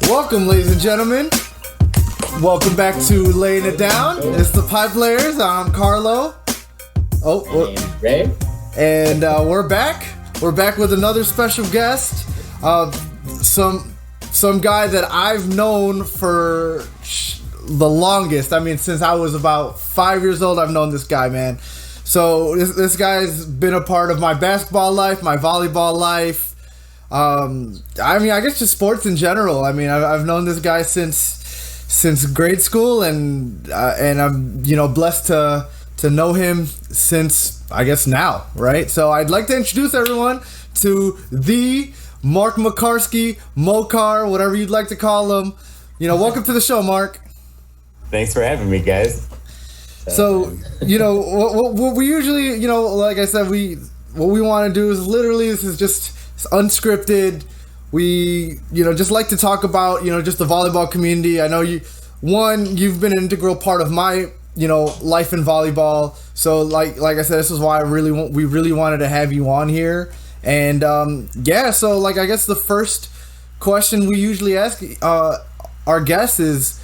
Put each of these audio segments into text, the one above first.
Welcome, ladies and gentlemen. Welcome back to Laying It Down. It's the Pipelayers. I'm Karlo. Ray. And we're back. We're back with another special guest. Some guy that I've known for the longest. I mean, since I was about 5 years old, I've known this guy, man. So this guy's been a part of my basketball life, my volleyball life. I guess just sports in general. I mean, I've known this guy since grade school, and I'm blessed to know him since I guess now, right? So I'd like to introduce everyone to the Mark Mocarski, Mocar, whatever you'd like to call him. Welcome to the show, Mark. Thanks for having me, guys. So what we usually, like I said, what we want to do is literally, this is just unscripted. We just like to talk about just the volleyball community. I know you've been an integral part of my life in volleyball. So like I said, this is why we really wanted to have you on here. And so like I guess the first question we usually ask our guests is,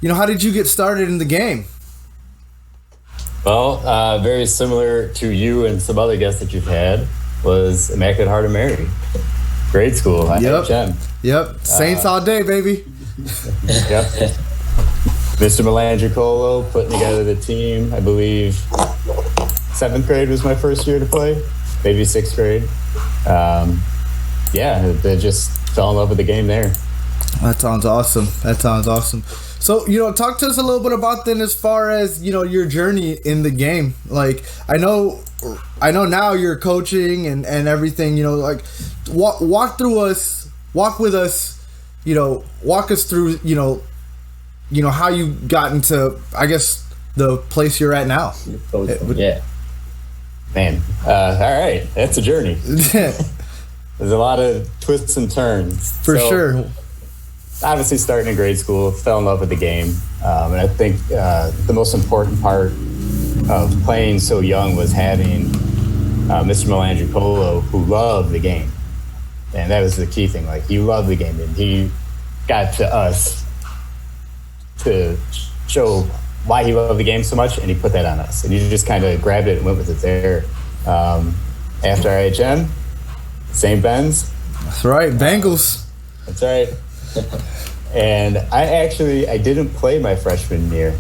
how did you get started in the game? Well, very similar to you and some other guests that you've had, was Immaculate Heart of Mary. Grade school. Yep. Saints all day, baby. Yep. Mr. Melangicolo putting together the team. I believe 7th grade was my first year to play, maybe 6th grade. They just fell in love with the game there. That sounds awesome. So, talk to us a little bit about then as far as, your journey in the game. Like, I know now you're coaching and everything, like walk with us, walk us through, how you got into, I guess, the place you're at now. Yeah. Man. All right. That's a journey. There's a lot of twists and turns. For sure. Obviously, starting in grade school, fell in love with the game. And I think the most important part of playing so young was having Mr. Melangicolo, who loved the game. And that was the key thing. Like, he loved the game, and he got to us to show why he loved the game so much, and he put that on us. And he just kind of grabbed it and went with it there. After IHM, St. Ben's. That's right, Bengals. That's right. And I didn't play my freshman year.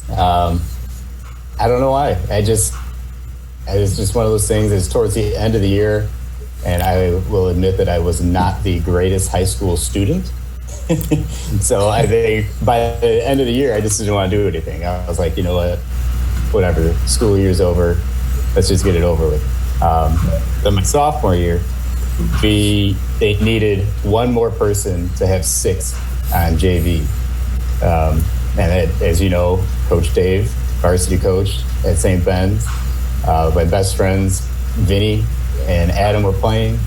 I don't know why. It was just one of those things. It was towards the end of the year, and I will admit that I was not the greatest high school student. So I think by the end of the year, I just didn't want to do anything. I was like, you know what, whatever, school year's over. Let's just get it over with. Then my sophomore year, they needed one more person to have 6 on JV. And as you know, Coach Dave, varsity coach at St. Ben's, my best friends, Vinny and Adam, were playing.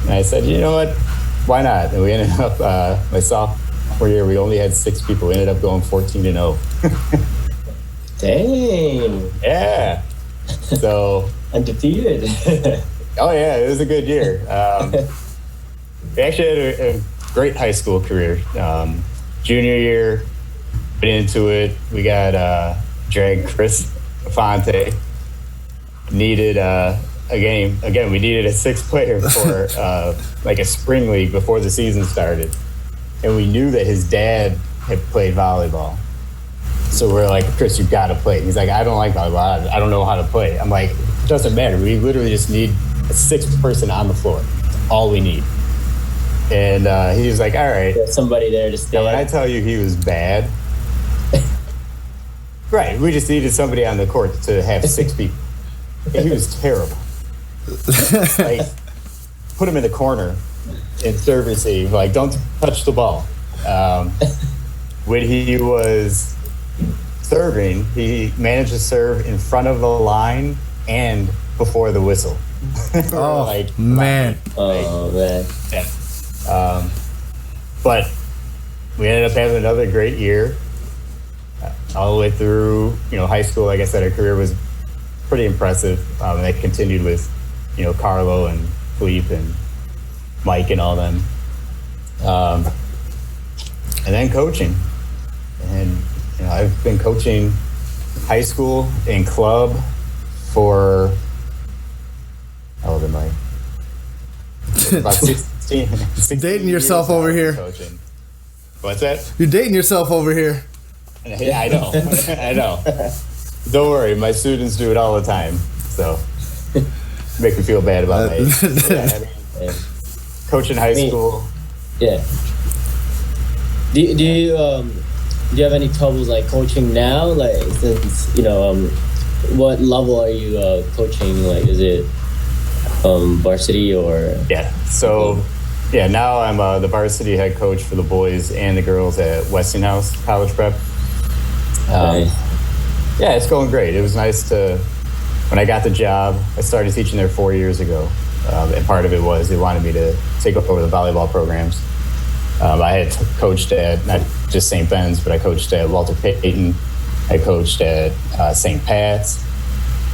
And I said, you know what, why not? And we ended up, my sophomore year, we only had 6 people. We ended up going 14-0. Dang. Yeah. So undefeated. Oh yeah, it was a good year. We actually had a great high school career. Junior year, went into it. We got dragged Chris Fonte. Needed a game. Again, we needed a 6th player for like a spring league before the season started. And we knew that his dad had played volleyball. So we're like, Chris, you've got to play. And he's like, I don't like volleyball. I don't know how to play. I'm like, it doesn't matter. We literally just need a 6th person on the floor. That's all we need. And he was like, all right. There's somebody there to stay. When I tell you he was bad, right, we just needed somebody on the court to have 6 people. And he was terrible. Like, put him in the corner and serve receive. Like, don't touch the ball. When he was serving, he managed to serve in front of the line and before the whistle. Oh, man. Yeah. But we ended up having another great year. All the way through, high school. Like I said, our career was pretty impressive. And that continued with, Karlo and Philippe and Mike and all them. then coaching. And I've been coaching high school and club for, how old am I? About 16 dating yourself over here. Coaching. What's that? You're dating yourself over here. Yeah, I know. I know. Don't worry, my students do it all the time. So make me feel bad about that. Coaching high school. Yeah. Do you have any troubles like coaching now? Like since what level are you coaching? Like is it varsity or? Yeah. So now I'm the varsity head coach for the boys and the girls at Westinghouse College Prep. Nice. Yeah, it's going great. It was nice when I got the job, I started teaching there 4 years ago. And part of it was they wanted me to take over the volleyball programs. I had coached at not just St. Ben's, but I coached at Walter Payton. I coached at St. Pat's.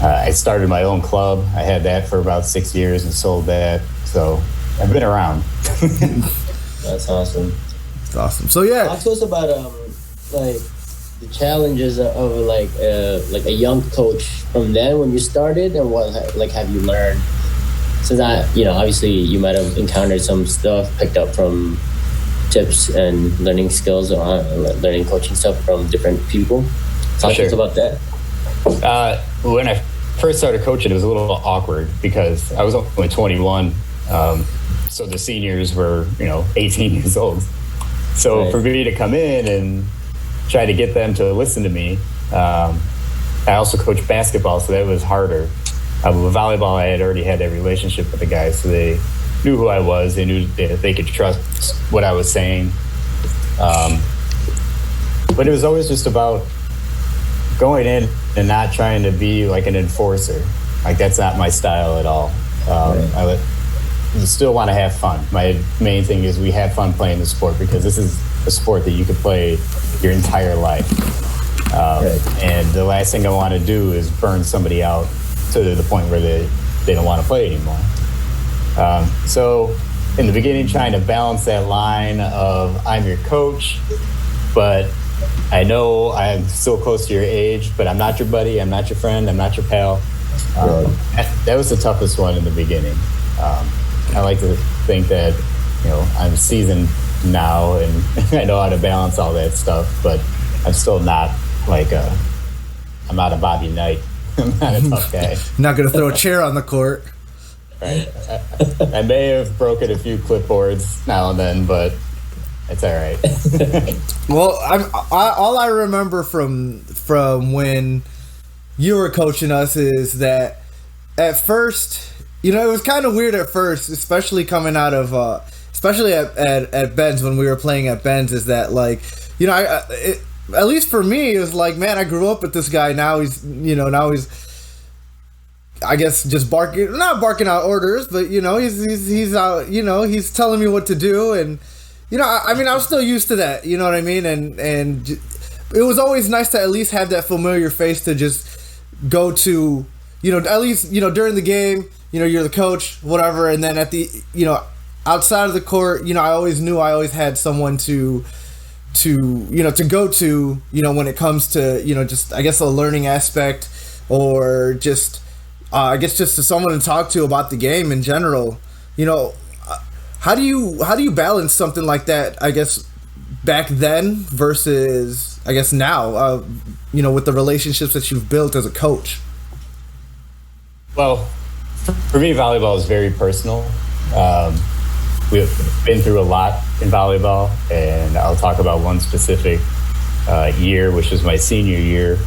I started my own club. I had that for about 6 years and sold that. So I've been around. That's awesome. It's awesome. So yeah, talk to us about like the challenges of like a young coach from then when you started, and what like have you learned? So that obviously you might have encountered some stuff, picked up from tips and learning skills or learning coaching stuff from different people. Talk to us about that. When I first started coaching, it was a little awkward because I was only 21. So the seniors were, 18 years old. So right. For me to come in and try to get them to listen to me, I also coached basketball, so that was harder. With volleyball, I had already had that relationship with the guys, so they knew who I was. They knew they could trust what I was saying. But it was always just about going in and not trying to be like an enforcer. Like that's not my style at all. Right. You still want to have fun. My main thing is we have fun playing the sport because this is a sport that you could play your entire life. Right. And the last thing I want to do is burn somebody out to the point where they don't want to play anymore. So in the beginning, trying to balance that line of I'm your coach, but I know I'm still close to your age, but I'm not your buddy, I'm not your friend, I'm not your pal. That was the toughest one in the beginning. I like to think that, I'm seasoned now and I know how to balance all that stuff, but I'm still not I'm not a Bobby Knight. I'm not a tough guy. Not going to throw a chair on the court. Right. I may have broken a few clipboards now and then, but it's all right. Well, all I remember from when you were coaching us is that at first, it was kind of weird at first, especially coming out of, especially at Ben's when we were playing at Ben's, is that at least for me, it was like, man, I grew up with this guy. Now he's, I guess, just not barking out orders, but he's out. He's telling me what to do, and I was still used to that. You know what I mean? And it was always nice to at least have that familiar face to just go to. At least during the game, you're the coach, whatever, and then at the outside of the court, I always knew I always had someone to go to, when it comes to, just, I guess, a learning aspect, or just, I guess, just to someone to talk to about the game in general. How do you balance something like that, I guess, back then versus, I guess, now, with the relationships that you've built as a coach? Well, for me, volleyball is very personal. We've been through a lot in volleyball, and I'll talk about one specific year, which was my senior year.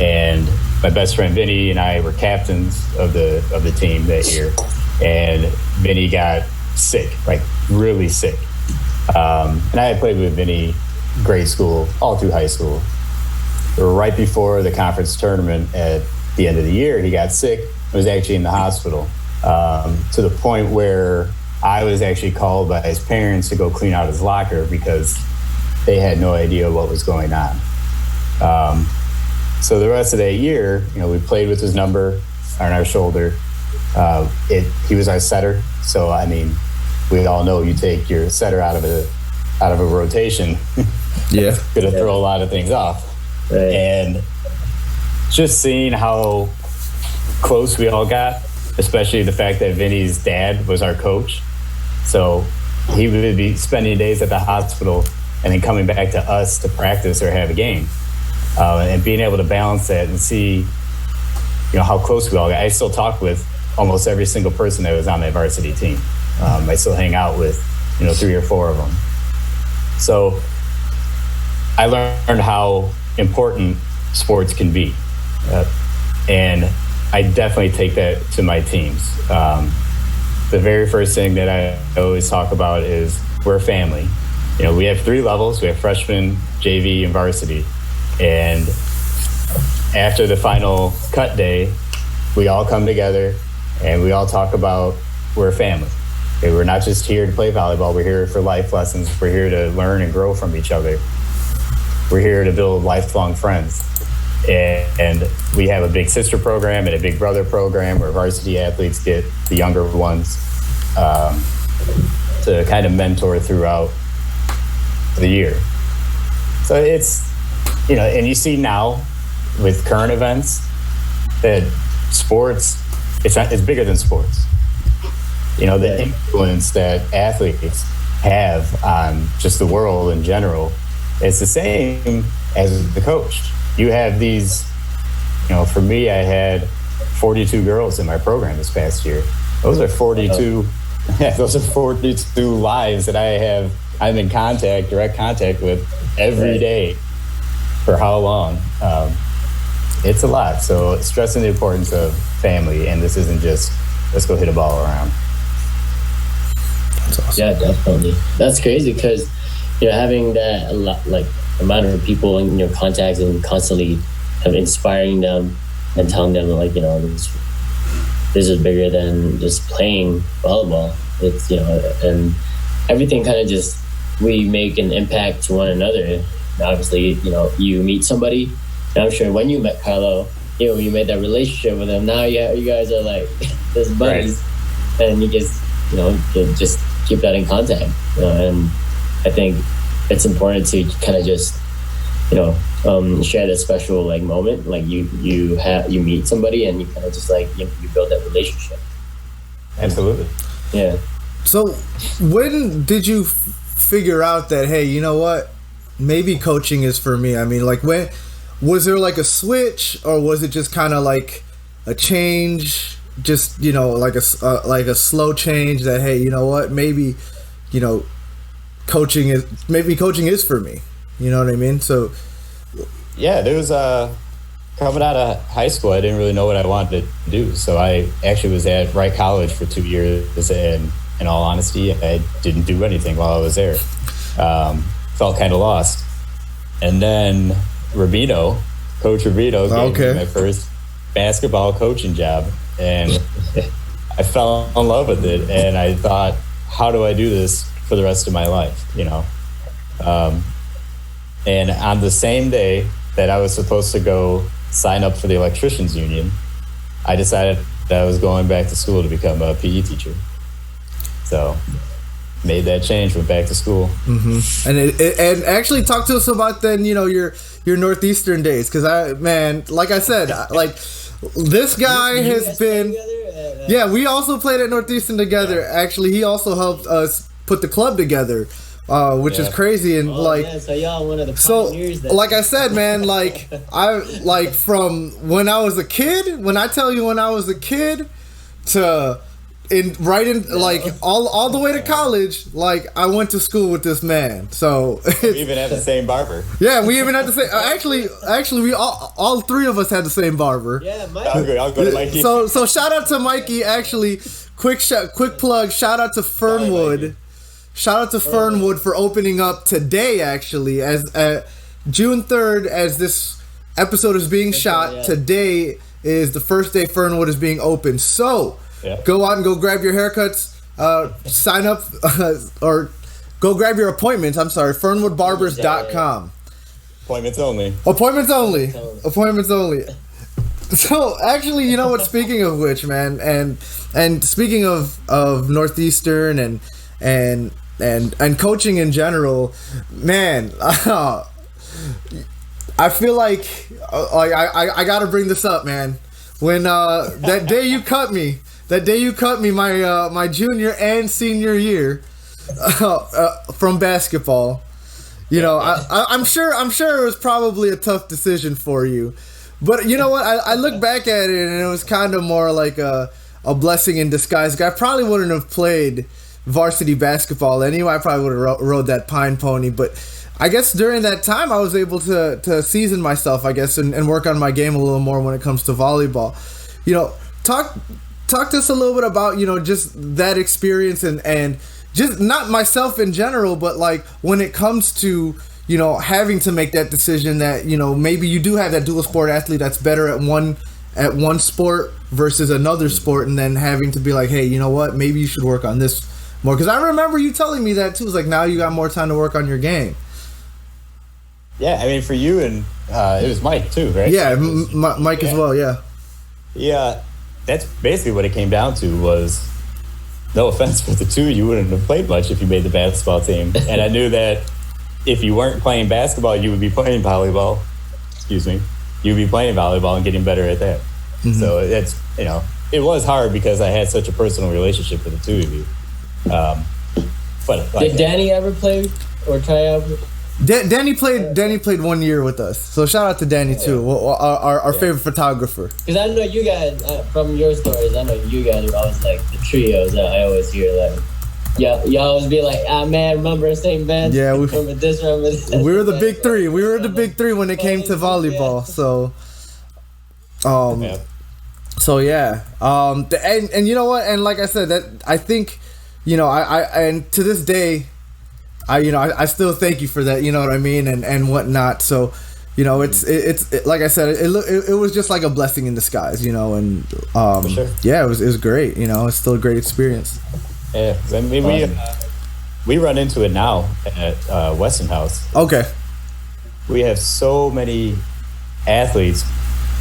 And my best friend Vinny and I were captains of the team that year. And Vinny got sick, like really sick. And I had played with Vinny grade school, all through high school. Right before the conference tournament at the end of the year, he got sick. I was actually in the hospital, to the point where I was actually called by his parents to go clean out his locker because they had no idea what was going on. So the rest of that year, we played with his number on our shoulder. He was our setter. So, we all know you take your setter out of out of a rotation, Yeah. going to throw a lot of things off. Right. And just seeing how close we all got, especially the fact that Vinny's dad was our coach. So he would be spending days at the hospital and then coming back to us to practice or have a game. And being able to balance that and see, how close we all got. I still talk with almost every single person that was on that varsity team. I still hang out with, 3 or 4 of them. So I learned how important sports can be. And I definitely take that to my teams. The very first thing that I always talk about is we're a family. We have 3 levels. We have freshman, JV, and varsity. And after the final cut day, we all come together and we all talk about we're a family. Okay, we're not just here to play volleyball. We're here for life lessons. We're here to learn and grow from each other. We're here to build lifelong friends. And we have a big sister program and a big brother program where varsity athletes get the younger ones to kind of mentor throughout the year. So it's, and you see now with current events that sports, it's bigger than sports. The influence that athletes have on just the world in general, it's the same as the coach. You have these, for me, I had 42 girls in my program this past year. Those are 42, those are 42 lives that I'm in direct contact with every day. For how long? It's a lot. So stressing the importance of family, and this isn't just let's go hit a ball around. That's awesome. Yeah, definitely. That's crazy because having that amount of people in your contacts and constantly inspiring them and telling them this is bigger than just playing volleyball. It's and everything kind of just we make an impact to one another. Obviously, you meet somebody. And I'm sure when you met Karlo, you made that relationship with him. Now, you guys are like just buddies, right. And you just keep that in contact. And I think it's important to kind of just share that special moment. Like you meet somebody and you kind of just you build that relationship. Absolutely. Yeah. So when did you figure out that, hey, you know what? Maybe coaching is for me. I mean, when was there a switch, or was it just kind of a change? Just like a slow change that, hey, you know what? Maybe coaching is for me. You know what I mean? So yeah, there was coming out of high school, I didn't really know what I wanted to do. So I actually was at Wright College for 2 years, and in all honesty, I didn't do anything while I was there. Felt kind of lost. And then Coach Rubino gave me my first basketball coaching job, and I fell in love with it. And I thought, how do I do this for the rest of my life? And on the same day that I was supposed to go sign up for the electricians union, I decided that I was going back to school to become a PE teacher. So made that change, went back to school. Mm-hmm. And actually talk to us about then, your Northeastern days. Cause like I said, this guy has been, we also played at Northeastern together. Yeah. Actually, he also helped us put the club together, which is crazy. And so y'all one of the pioneers. So like I said, man, I from when I was a kid, when I tell you when I was a kid to all the way to college, I went to school with this man. So we even had the same barber. Yeah, we even had the same. Actually, we all 3 of us had the same barber. Yeah, Mikey. I'll go to Mikey. So shout out to Mikey. Actually, quick plug. Shout out to Fernwood. Shout out to Fernwood for opening up today. Actually, as June 3rd, as this episode is being shot, today is the first day Fernwood is being open. So. Yeah. Go out and go grab your haircuts, sign up, or go grab your appointments. I'm sorry, fernwoodbarbers.com. Appointments only. Appointments only. Appointments only. So, actually, you know what, speaking of which, man, and speaking of Northeastern and and coaching in general, man. I feel like I gotta bring this up, man. When that day you cut me, my junior and senior year from basketball. I'm sure it was probably a tough decision for you, but you know what? I look back at it and it was kind of more like a blessing in disguise. I probably wouldn't have played varsity basketball anyway. I probably would have rode that pine pony, but I guess during that time I was able to season myself, I guess, and work on my game a little more when it comes to volleyball. Talk to us a little bit about, just that experience and just not myself in general, but like when it comes to, having to make that decision that, maybe you do have that dual sport athlete that's better at one sport versus another sport, and then having to be like, hey, you know what, maybe you should work on this more. Because I remember you telling me that too. It's like, now you got more time to work on your game. Yeah, I mean, for you and it was Mike too, right? Yeah, Mike as well, yeah. Yeah, that's basically what it came down to was, no offense, but the two of you wouldn't have played much if you made the basketball team. And I knew that if you weren't playing basketball, you would be playing volleyball. Excuse me. You'd be playing volleyball and getting better at that. Mm-hmm. So it's, it was hard because I had such a personal relationship with the two of you. But did Danny ever play or try out? Danny played 1 year with us, so shout out to Danny too, our favorite photographer. Because I know you guys from your stories. I know you guys are always like the trios that I always hear. Like, y'all always be like, man, remember the same bench? Yeah, remember this. We were the big three. We were the big three when it came to volleyball. So, So yeah, and you know what? And like I said, that I think, I and to this day, I still thank you for that. You know what I mean, and whatnot. So, it's like I said, it was just like a blessing in disguise. And for sure. Yeah, it was great. It's still a great experience. Yeah, I mean, we run into it now at Westinghouse. Okay. We have so many athletes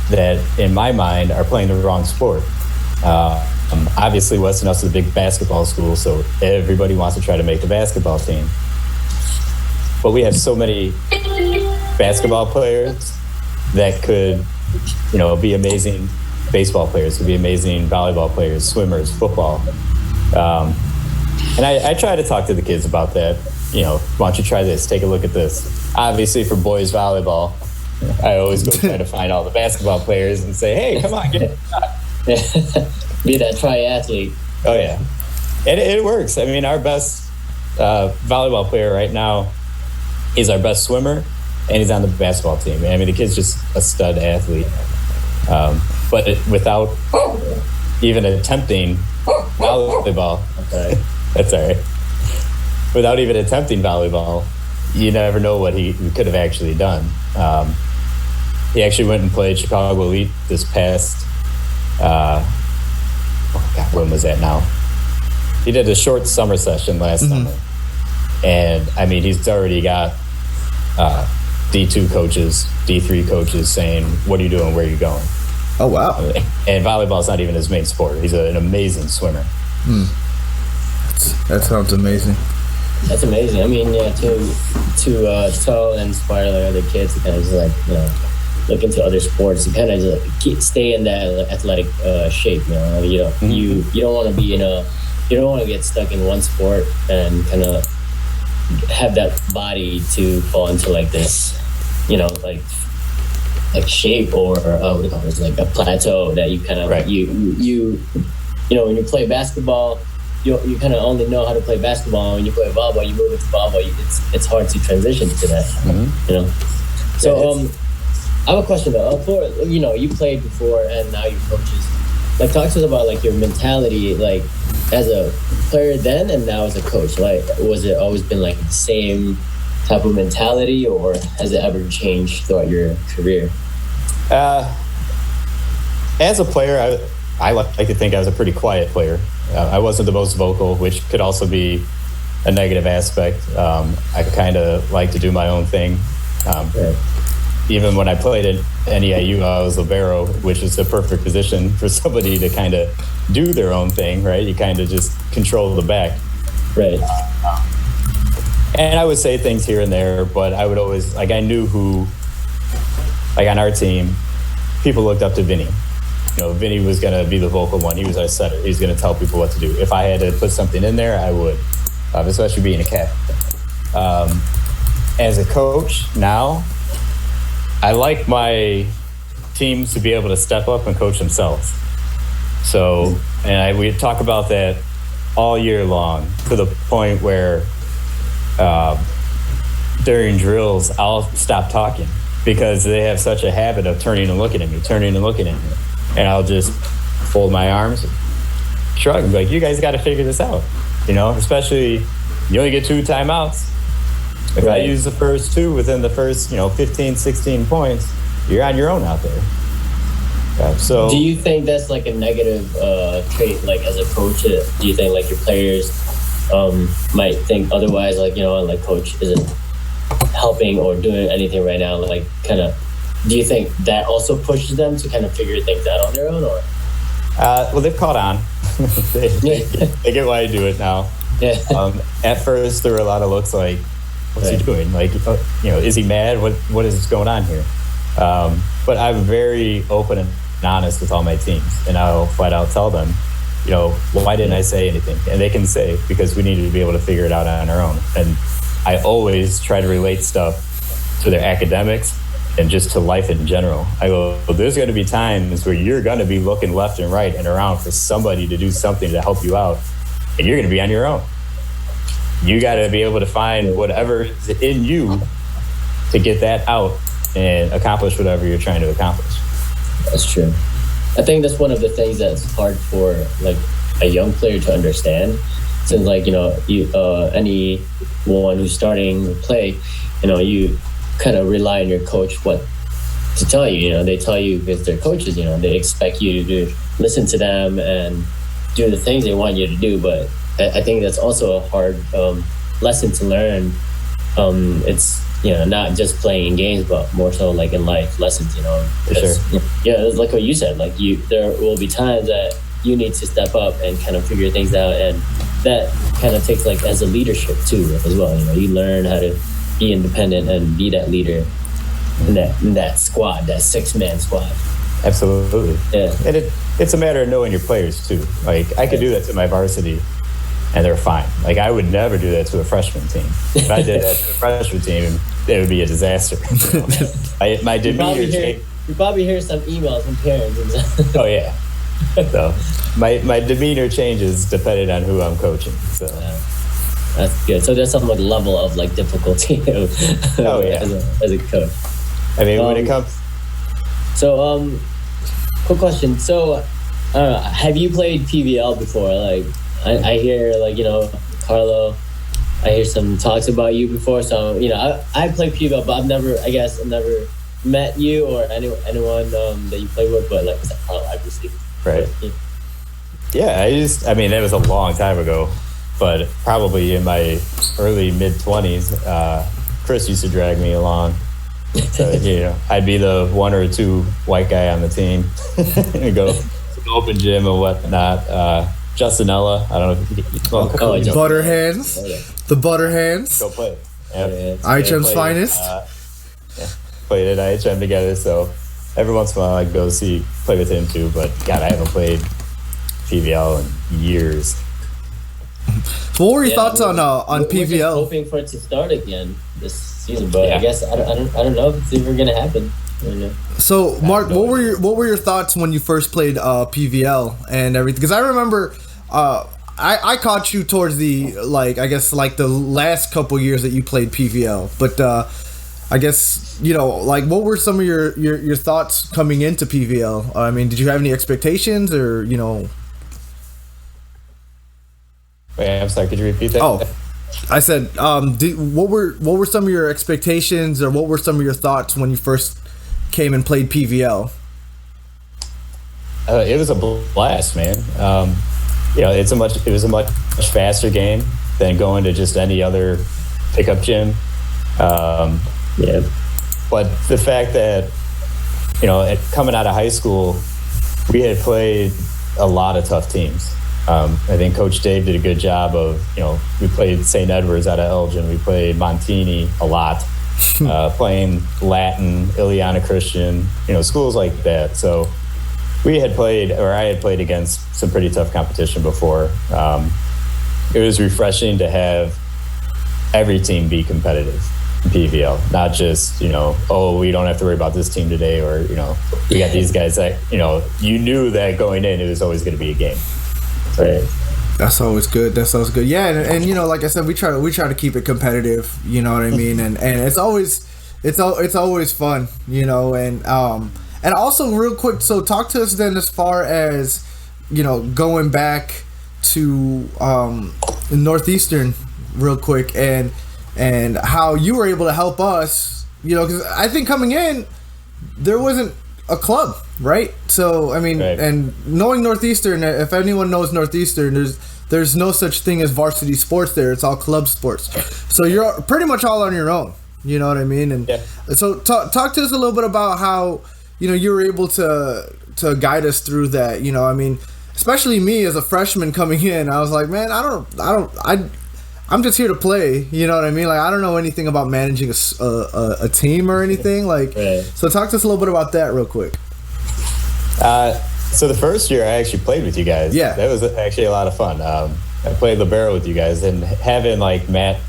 that, in my mind, are playing the wrong sport. Obviously, Westinghouse is a big basketball school, so everybody wants to try to make the basketball team. But we have so many basketball players that could, be amazing baseball players, could be amazing volleyball players, swimmers, football. And I try to talk to the kids about that. Why don't you try this? Take a look at this. Obviously, for boys volleyball, I always go try to find all the basketball players and say, hey, come on, get it. Be that triathlete. Oh, yeah. And it works. I mean, our best volleyball player right now is our best swimmer, and he's on the basketball team. I mean, the kid's just a stud athlete. But without even attempting volleyball, that's all right. Without even attempting volleyball, you never know what he could have actually done. He actually went and played Chicago Elite this past, when was that now? He did a short summer session last summer. And, I mean, he's already got D2 coaches, D3 coaches saying, what are you doing? Where are you going? Oh, wow. And volleyball's not even his main sport. He's an amazing swimmer. That sounds amazing. That's amazing. I mean, yeah, to tell and inspire like other kids to kind of just like, look into other sports and kind of just stay in that athletic shape. You don't want to be you don't want to get stuck in one sport and kind of have that body to fall into like this, like shape or what do you call it? Like a plateau that you kind of right. you when you play basketball. You kind of only know how to play basketball. When you play volleyball, you move into volleyball. It's hard to transition to that. So I have a question though. For you played before and now you're coaches. Like, talk to us about like your mentality, like as a player then and now as a coach. Like, was it always been like the same type of mentality, or has it ever changed throughout your career? As a player, I like to think I was a pretty quiet player. I wasn't the most vocal, which could also be a negative aspect. I kind of like to do my own thing. Even when I played at NEIU, I was libero, which is the perfect position for somebody to kind of do their own thing, right? You kind of just control the back. Right. And I would say things here and there, but I would always, like, I knew who, like on our team, people looked up to Vinny. You know, Vinny was going to be the vocal one. He was our setter. He was going to tell people what to do. If I had to put something in there, I would, especially being a captain. As a coach now, I like my teams to be able to step up and coach themselves. So, and we talk about that all year long, to the point where during drills, I'll stop talking because they have such a habit of turning and looking at me. And I'll just fold my arms, shrug, and be like, you guys got to figure this out. You know, especially you only get 2 timeouts. If I use the first 2 within the first, 15, 16 points, you're on your own out there. So, do you think that's like a negative trait, like as a coach? Do you think like your players might think otherwise, like, like coach isn't helping or doing anything right now, like kind of, do you think that also pushes them to kind of figure things out on their own, or? Well, they've caught on. they get why I do it now. Yeah. At first, there were a lot of looks like, what's he doing? Like, is he mad? What is going on here? But I'm very open and honest with all my teams, and I'll flat out tell them, why didn't I say anything? And they can say, because we needed to be able to figure it out on our own. And I always try to relate stuff to their academics and just to life in general. I go, well, there's going to be times where you're going to be looking left and right and around for somebody to do something to help you out, and you're going to be on your own. You got to be able to find whatever is in you to get that out and accomplish whatever you're trying to accomplish. That's true. I think that's one of the things that's hard for like a young player to understand. Since like, anyone who's starting to play, you kind of rely on your coach what to tell you. They tell you because they're coaches. They expect you to listen to them and do the things they want you to do. But I think that's also a hard lesson to learn. It's not just playing games, but more so like in life lessons. For sure. Yeah, it's like what you said. Like there will be times that you need to step up and kind of figure things out, and that kind of takes like as a leadership too as well. You learn how to be independent and be that leader in that squad, that 6-man squad. Absolutely. Yeah. And it's a matter of knowing your players too. Like I could do that to my varsity and they're fine. Like I would never do that to a freshman team. If I did that to a freshman team, it would be a disaster. My demeanor changed. You probably hear some emails from parents and stuff. Oh yeah. So my demeanor changes depending on who I'm coaching. So that's good. So there's some like level of like difficulty oh yeah. as a coach. I mean, when it comes. So quick question. So have you played PVL before? Like I hear like Karlo, I hear some talks about you before. So I played PVL, but I've never met you or anyone that you play with. But like I said, Karlo, obviously. Right. Yeah, I mean, that was a long time ago, but probably in my early mid-20s, Chris used to drag me along. So, I'd be the 1 or 2 white guy on the team and go to the open gym and whatnot. Justinella, I don't know if you Butter hands. Oh, yeah. The butter hands. go play. Yep. IHM's finest. Played at IHM together, so every once in a while I go play with him too, but God, I haven't played PVL in years. So what were your thoughts on we're PVL? just hoping for it to start again this season, but Yeah. I guess I don't know if it's ever gonna happen. So Mark, what were your thoughts when you first played PVL and everything? Because I remember I caught you towards the the last couple years that you played PVL, but I guess what were some of your thoughts coming into PVL? I mean, did you have any expectations or Wait, I'm sorry, could you repeat that? Oh, I said, what were some of your expectations or what were some of your thoughts when you first came and played PVL? It was a blast, man. It was a much faster game than going to just any other pickup gym. Yeah. But the fact that, coming out of high school, we had played a lot of tough teams. I think Coach Dave did a good job of, we played St. Edward's out of Elgin. We played Montini a lot, playing Latin, Ileana Christian, schools like that. So I had played against some pretty tough competition before. It was refreshing to have every team be competitive in PVL, not just, we don't have to worry about this team today, or, we got these guys that, you knew that going in, it was always going to be a game. Right. That's always good. Yeah, and like I said, we try to keep it competitive. You know what I mean? And it's always fun. And also real quick. So talk to us then as far as going back to Northeastern real quick and how you were able to help us. Because I think coming in there wasn't a club, right? So I mean, right. And knowing Northeastern, if anyone knows Northeastern, there's no such thing as varsity sports there. It's all club sports. So you're pretty much all on your own. You know what I mean? And so talk to us a little bit about how you were able to guide us through that. I mean, especially me as a freshman coming in, I was like, man, I'm just here to play. You know what I mean? Like, I don't know anything about managing a team or anything. Like, right. So talk to us a little bit about that real quick. So the first year I actually played with you guys. Yeah. That was actually a lot of fun. I played libero with you guys, and having like Matt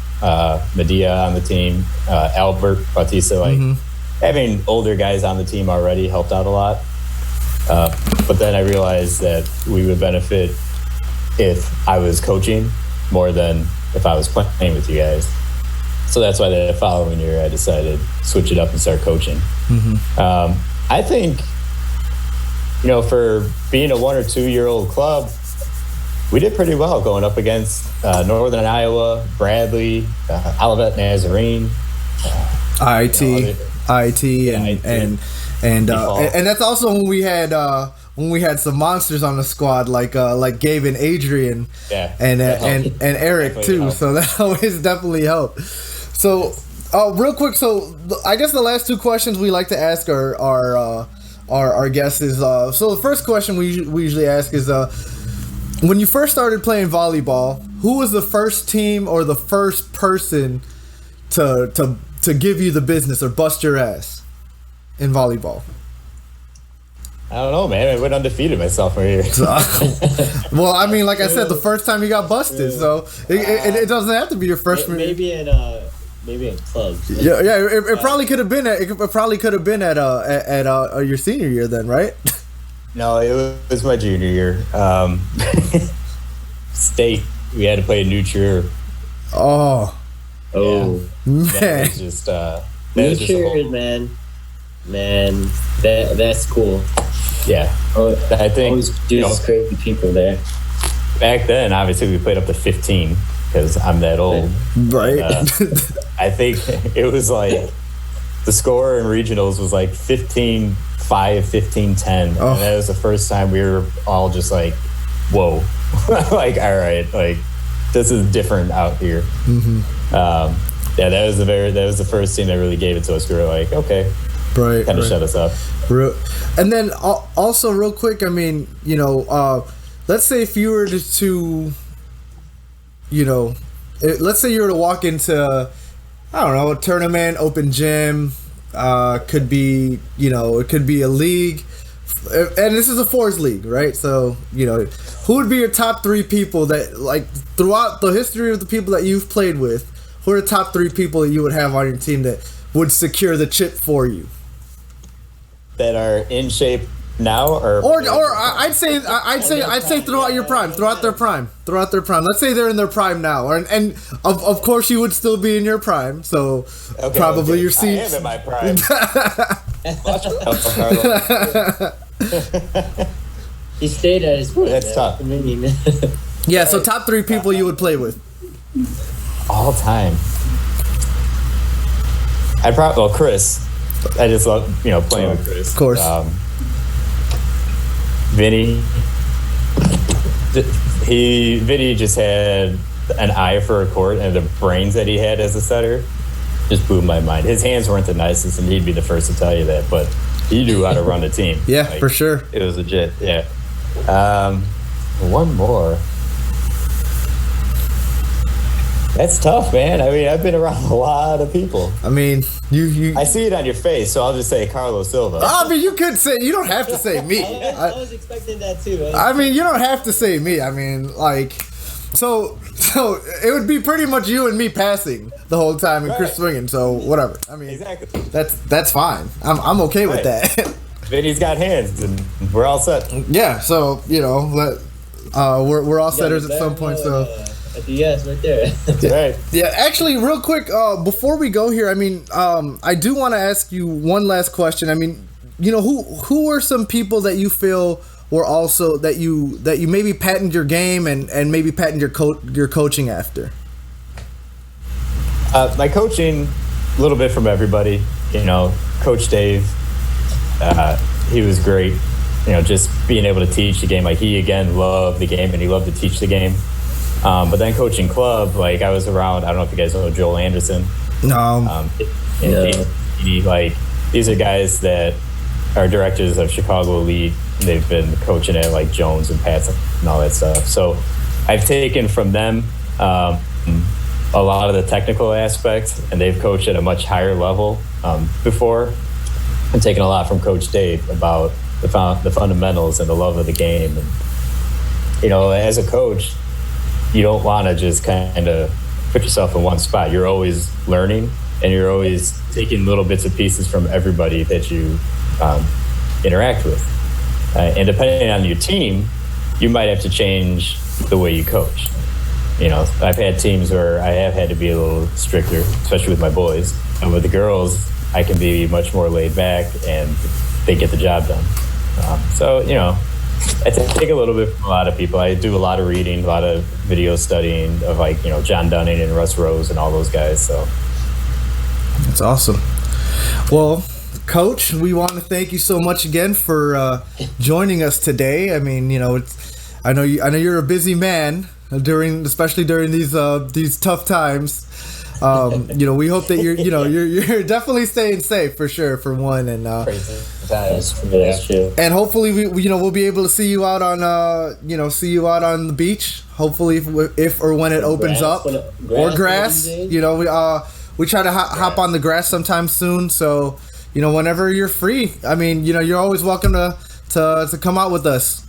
Medea on the team, Albert Bautista, having older guys on the team already helped out a lot. But then I realized that we would benefit if I was coaching more than if I was playing with you guys. So that's why the following year I decided to switch it up and start coaching. I think, for being a 1 or 2 year old club, we did pretty well going up against Northern Iowa, Bradley, Olivet Nazarene, IIT, and that's also when we had some monsters on the squad like Gabe and Adrian, and Eric too. So that always definitely helped. So real quick, so I guess the last two questions we like to ask our guests is so the first question we usually ask is when you first started playing volleyball, who was the first team or the first person to give you the business or bust your ass in volleyball? I don't know, man. I went undefeated my sophomore year. Well, I mean, like I said, the first time you got busted, so it doesn't have to be your freshman. Maybe in clubs. Yeah. It probably could have been at your senior year then, right? No, it was my junior year. State. We had to play a new cheer. Oh, man. That was just new cheers, man. Man, that's cool. Yeah, I think always crazy people there. Back then, obviously, we played up to 15 because I'm that old. Right. And, I think it was like the score in regionals was like 15-5, 15-10, and that was the first time we were all just like, "Whoa!" Like, all right, like this is different out here. That was the first team that really gave it to us. We were like, okay. Right, kind of shut us up. And then also real quick, I mean, let's say if you were to let's say you were to walk into, I don't know, a tournament, open gym, could be, it could be a league, and this is a fours league, right? So, who would be your top 3 people that, like, throughout the history of the people that you've played with, who are the top 3 people that you would have on your team that would secure the chip for you? That are in shape now, or I'd say throughout your prime, throughout their prime. Let's say they're in their prime now, and of course you would still be in your prime. So probably your seats. I am in my prime. Watch out, Karlo. He stayed at his prime. That's tough. Yeah. So top 3 people you would play with all time. Chris. I just love, playing with Chris. Of course. Vinny. Vinny just had an eye for a court, and the brains that he had as a setter just blew my mind. His hands weren't the nicest, and he'd be the first to tell you that, but he knew how to run a team. Yeah, for sure. It was legit, yeah. One more. That's tough, man. I mean, I've been around a lot of people. I mean, you. I see it on your face, so I'll just say Karlo Silva. I mean, you could say. You don't have to say me. I was expecting that too. I mean, you don't have to say me. I mean, like, so it would be pretty much you and me passing the whole time and Chris swinging. So whatever. I mean, Exactly. That's fine. I'm okay with that. Vinny's got hands, and we're all set. Yeah. So we're all setters at some point. So. At the yes, right there. Right. Yeah, actually, real quick, before we go here, I mean, I do want to ask you one last question. I mean, who are some people that you feel were also that you maybe patented your game and maybe patented your coaching after? My coaching, a little bit from everybody. Coach Dave, he was great. Just being able to teach the game. Like, he again loved the game and he loved to teach the game. But then coaching club, like, I was around, I don't know if you guys know Joel Anderson. No. These are guys that are directors of Chicago Elite. They've been coaching at like Jones and Pats and all that stuff. So I've taken from them a lot of the technical aspects, and they've coached at a much higher level before. I'm taking a lot from Coach Dave about the fundamentals and the love of the game. And, as a coach, you don't want to just kind of put yourself in one spot. You're always learning, and you're always taking little bits and pieces from everybody that you interact with. And depending on your team, you might have to change the way you coach. I've had teams where I have had to be a little stricter, especially with my boys. And with the girls, I can be much more laid back, and they get the job done. I take a little bit from a lot of people. I do a lot of reading, a lot of video studying of John Dunning and Russ Rose and all those guys. So that's awesome. Well, Coach, we want to thank you so much again for joining us today. I mean, I know you're a busy man especially during these tough times. We hope that you're definitely staying safe for sure, for one, and That's true. and hopefully we'll be able to see you out on the beach. Hopefully, if or when it opens up, or grass. We try to hop on the grass sometime soon. So whenever you're free, I mean, you're always welcome to come out with us.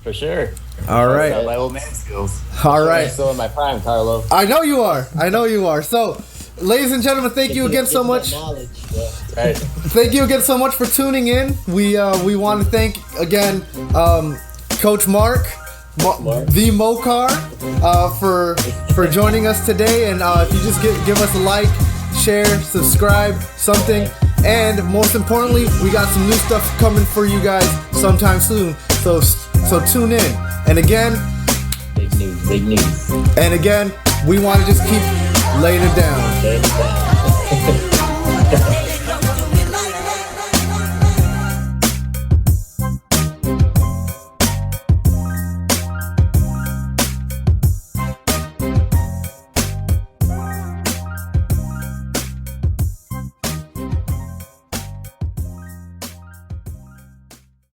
for sure. All right. My old man skills. All right. I'm still in my prime, Karlo. I know you are. So, ladies and gentlemen, thank you again so much. Right. Thank you again so much for tuning in. We want to thank again Coach Mark, the Mocar, for joining us today. And if you just give us a like, share, subscribe, something. And most importantly, we got some new stuff coming for you guys sometime soon. So tune in. And again, Big news. And again, we want to just keep laying it down.